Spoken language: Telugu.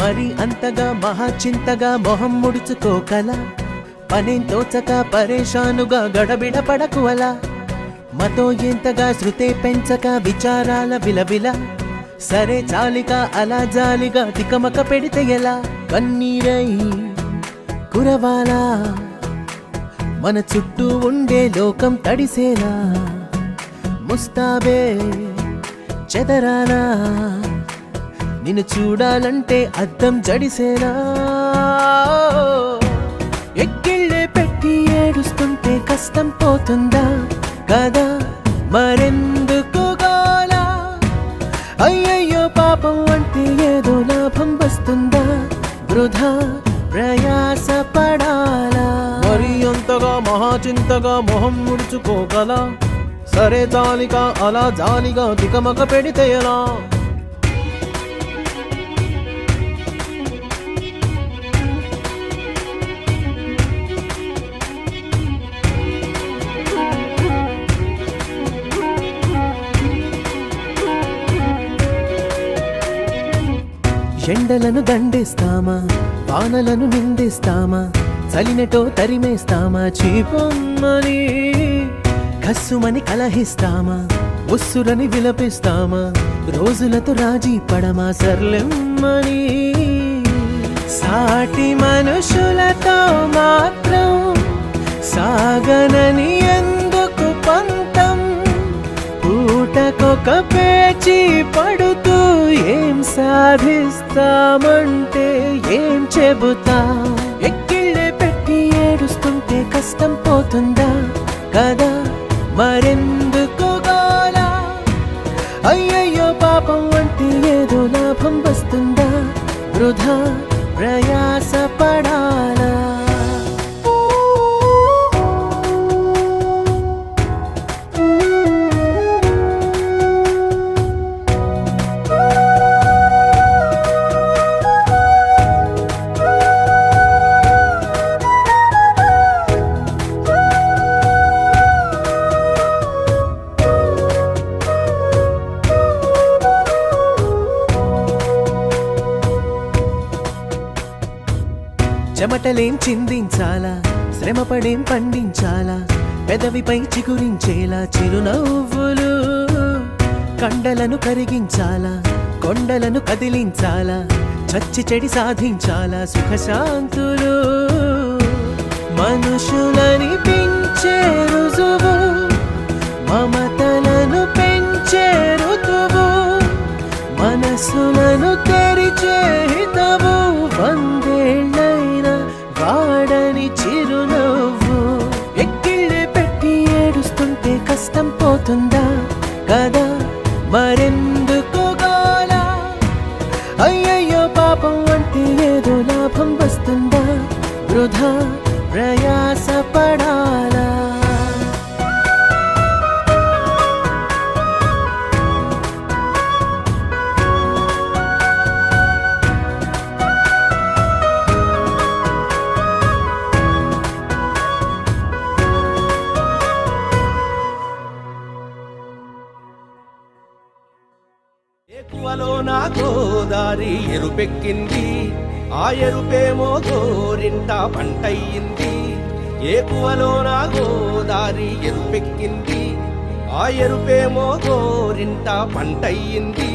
మరి అంతగా మహాచింతగా మొహం ముడుచుకోకల పనేం తోచక పరేషానుగా గడబిడ పడకు అలా మతో ఎంతగా శృతే పెంచక విచారాల విలవిల సరే చాలిక అలా జాలిగా తికమక పెడితే ఎలా కన్నీరై కురవాలా మన చుట్టూ ఉండే లోకం తడిసేలా ముస్తాబే చెదరాలా నిన్ను చూడాలంటే అద్దం జడిసేలా ఎక్కిళ్ళే పెట్టి ఏడుస్తుంటే కష్టం పోతుందా కదా మరెందుకు గోలా అయ్యయ్యో పాపం అంటే ఏదో లాభం వస్తుందా వృధా ప్రయాస పడాలా మరి అంతగా మహాచింతగా మొహం ముడుచుకోగల సరే జాలిగా అలా జాలిగా తికమక పెడితే ఎలా ఎండలను దండిస్తామా వానలను నిందిస్తామా చలినటో తరిమేస్తామా చీపొమ్మని కస్సుమని కలహిస్తామా ఉస్సురని విలపిస్తామా రోజులతో రాజీ పడమా సర్లెమ్మని సాటి మనుషులతో మాత్రం సాగనని ఎందుకు పంతం పూటకొక పేచి పడుతూ ఏం సాధిస్తామంటే ఏం చెబుతా ఎక్కిళ్ళే పెట్టి ఏడుస్తుంటే కష్టం పోతుందా కదా మరెందుకు గోలా అయ్యయ్యో పాపం అంటే ఏదో లాభం వస్తుందా వృధా ప్రయాస పడాలా చెమటలేం చిందించాలా శ్రమపడేం పండించాలా పెదవిపై చిగురించేలా చిరునవ్వులు కండలను కరిగించాలా కొండలను కదిలించాలా చచ్చి చెడి సాధించాలా సుఖశాంతులు మనుషులని పెంచే రుజువు మమతలను పెంచే ఋతువు మనసులను తెరిచే హితవు వందేళ్ళైన వాడని చిరునవ్వు ఎక్కిళ్ళే పెట్టి ఏడుస్తుంటే కష్టం పోతుందా కదా మరెందుకు గోలా అయ్యయ్యో పాపం అంటే ఏదో లాభం వస్తుందా వృధా ప్రయాస పడాలా ఏకువలో నా గోదారి ఎరుపెక్కింది ఆ ఎరుపేమో గోరింట పంటయ్యింది ఏకువలో నా గోదారి ఎరుపెక్కింది ఆ ఎరుపేమో గోరింట పంటయ్యింది